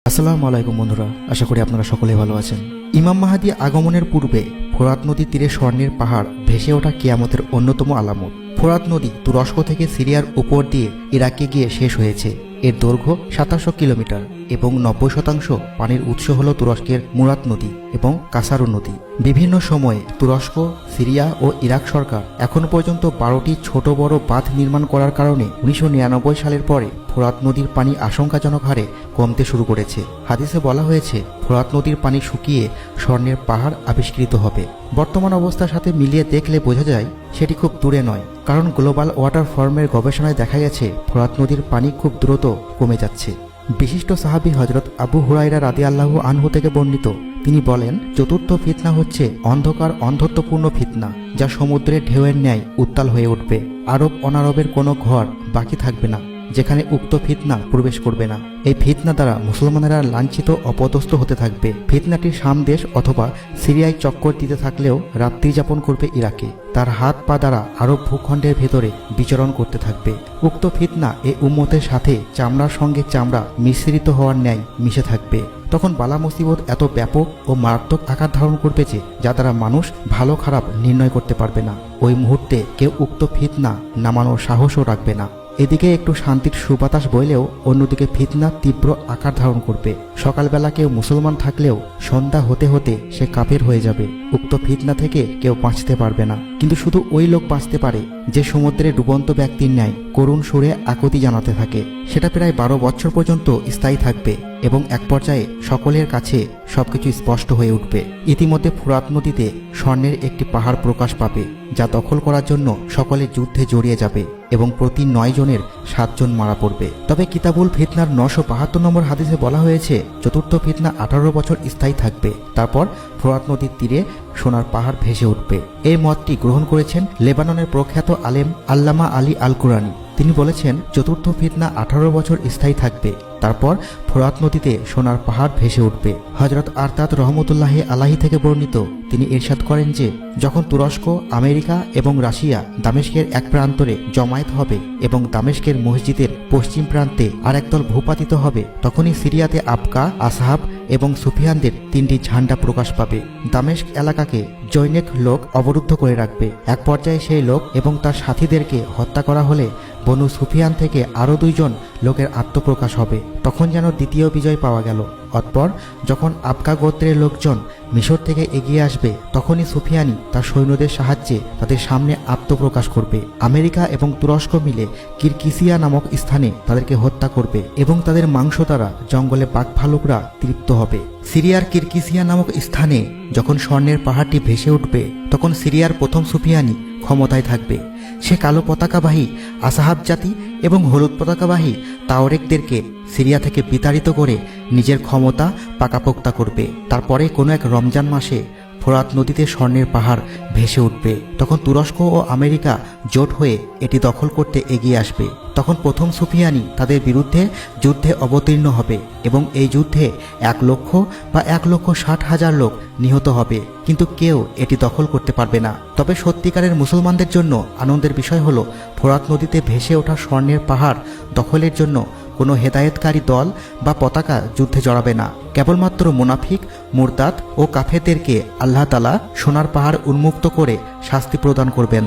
আসসালামু আলাইকুম বন্ধুরা, আশা করি আপনারা সকলেই ভালো আছেন। ইমাম মাহদী আগমনের পূর্বে ফোরাত নদীর তীরে স্বর্ণের পাহাড় ভেসে ওঠা কিয়ামতের অন্যতম আলামত। ফোরাত নদী তুরস্ক থেকে সিরিয়ার উপর দিয়ে ইরাকে গিয়ে শেষ হয়েছে। এর দৈর্ঘ্য 2700 কিলোমিটার এবং 90% পানির উৎস হল তুরস্কের মুরাত নদী এবং কাসারু নদী। বিভিন্ন সময়ে তুরস্ক, সিরিয়া ও ইরাক সরকার এখন পর্যন্ত 12টি ছোট বড় বাঁধ নির্মাণ করার কারণে 1999 সালের পরে ফোরাত নদীর পানি আশঙ্কাজনক হারে কমতে শুরু করেছে। হাদিসে বলা হয়েছে ফোরাত নদীর পানি শুকিয়ে স্বর্ণের পাহাড় আবিষ্কৃত হবে। বর্তমান অবস্থার সাথে মিলিয়ে দেখলে বোঝা যায় সেটি খুব দূরে নয়, কারণ গ্লোবাল ওয়াটার ফোরামের গবেষণায় দেখা গেছে ফোরাত নদীর পানি খুব দ্রুত কমে যাচ্ছে। বিশিষ্ট সাহাবী হযরত আবু হুরায়রা রাদিয়াল্লাহু আনহু থেকে বর্ণিত, তিনি বলেন, চতুর্থ ফিতনা হচ্ছে অন্ধকার অন্ধত্বপূর্ণ ফিতনা, যা সমুদ্রের ঢেউয়ের ন্যায় উত্তাল হয়ে উঠবে। আরব অনারবের কোনো ঘর বাকি থাকবে না যেখানে উক্ত ফিতনা প্রবেশ করবে না। এই ফিতনা দ্বারা মুসলমানেরা লাঞ্ছিত অপদস্থ হতে থাকবে। ফিতনাটি শাম দেশ অথবা সিরিয়ায় চক্কর দিতে থাকলেও রাত্রি যাপন করবে ইরাকে। তার হাত পা দ্বারা আরব ভূখণ্ডের ভেতরে বিচরণ করতে থাকবে। উক্ত ফিতনা এ উম্মতের সাথে চামড়ার সঙ্গে চামড়া মিশ্রিত হওয়ার ন্যায় মিশে থাকবে। তখন বালা মুসিবত এত ব্যাপক ও মারাত্মক আকার ধারণ করবে যে যা দ্বারা মানুষ ভালো খারাপ নির্ণয় করতে পারবে না। ওই মুহূর্তে কেউ উক্ত ফিতনা নামানোর সাহসও রাখবে না। এদিকে একটু শান্তির সুবাতাস বইলেও অন্যদিকে ফিতনা তীব্র আকার ধারণ করবে। সকালবেলা কেউ মুসলমান থাকলেও সন্ধ্যা হতে হতে সে কাফের হয়ে যাবে। উক্ত ফিতনা থেকে কেউ বাঁচতে পারবে না, কিন্তু শুধু ওই লোক বাঁচতে পারে যে সমুদ্রে ডুবন্ত ব্যক্তির ন্যায় করুণ সুরে আকুতি জানাতে থাকে। সেটা প্রায় 12 বছর পর্যন্ত স্থায়ী থাকবে এবং এক পর্যায়ে সকলের কাছে সবকিছু স্পষ্ট হয়ে উঠবে। ইতিমধ্যে ফোরাত নদীতে স্বর্ণের একটি পাহাড় প্রকাশ পাবে, যা দখল করার জন্য সকলে যুদ্ধে জড়িয়ে যাবে এবং প্রতি 9 জনের 7 জন মারা পড়বে। তবে কিতাবুল ফিতনার 972 নম্বর হাদিসে বলা হয়েছে চতুর্থ ফিতনা 18 বছর স্থায়ী থাকবে, তারপর ফোরাত নদীর তীরে সোনার পাহাড় ভেসে উঠবে। এই মতটি গ্রহণ করেছেন লেবাননের প্রখ্যাত আলেম আল্লামা আলী আল কুরানি। তিনি বলেছেন চতুর্থ ফিতনা 18 বছর স্থায়ী থাকবে, তারপর ফোরাত নদীতে সোনার পাহাড় ভেসে উঠবে। হযরত আরতাদ রহমতুল্লাহি আলাইহি থেকে বর্ণিত, তিনি ইরশাদ করেন যে যখন তুরস্ক, আমেরিকা এবং রাশিয়া দামেস্কের এক প্রান্তরে জমায়েত হবে এবং দামেস্কের মসজিদের পশ্চিম প্রান্তে আর একদল ভূপাতিত হবে, তখনই সিরিয়াতে আবকা, আসহাব এবং সুফিয়ানদের 3টি ঝান্ডা প্রকাশ পাবে। দামেস্ক এলাকাকে জৈনেক লোক অবরুদ্ধ করে রাখবে। এক পর্যায়ে সেই লোক এবং তার সাথীদেরকে হত্যা করা হলে বনু সুফিয়ান থেকে আরও 2 জন লোকের আত্মপ্রকাশ হবে। তখন যেন দ্বিতীয় বিজয় পাওয়া গেল। অতঃপর যখন আবকা গোত্রের লোকজন মিশর থেকে এগিয়ে আসবে, তখনই সুফিয়ানি তার সৈন্যদের সাহায্যে তাদের সামনে আত্মপ্রকাশ করবে। আমেরিকা এবং তুরস্ক মিলে কিরকিসিয়া নামক স্থানে তাদেরকে হত্যা করবে এবং তাদের মাংস দ্বারা জঙ্গলে বাঘ ভালুকরা তৃপ্ত হবে। সিরিয়ার কিরকিসিয়া নামক স্থানে যখন স্বর্ণের পাহাড়টি ভেসে উঠবে, তখন সিরিয়ার প্রথম সুফিয়ানি ক্ষমতায় থাকবে। সে কালো পতাকাবাহী আসহাব জাতি এবং হলুদ পতাকাবাহী তাওরেকদেরকে সিরিয়া থেকে বিতাড়িত করে নিজের ক্ষমতা পাকাপোক্তা করবে। তারপরে কোনো এক রমজান মাসে ফোরাত নদীতে স্বর্ণের পাহাড় ভেসে উঠবে। তখন তুরস্ক ও আমেরিকা জোট হয়ে এটি দখল করতে এগিয়ে আসবে। তখন প্রথম সুফিয়ানি তাদের বিরুদ্ধে যুদ্ধে অবতীর্ণ হবে এবং এই যুদ্ধে 1 লক্ষ বা 1,60,000 লোক নিহত হবে, কিন্তু কেউ এটি দখল করতে পারবে না। তবে সত্যিকারের মুসলমানদের জন্য আনন্দের বিষয় হলো ফোরাত নদীতে ভেসে ওঠা স্বর্ণের পাহাড় দখলের জন্য কোনো হেদায়েতকারী দল বা পতাকা যুদ্ধে জড়াবে না। কেবলমাত্র মুনাফিক, মুরতাদ ও কাফেরদেরকে আল্লাহ তাআলা সোনার পাহাড় উন্মুক্ত করে শাস্তি প্রদান করবেন।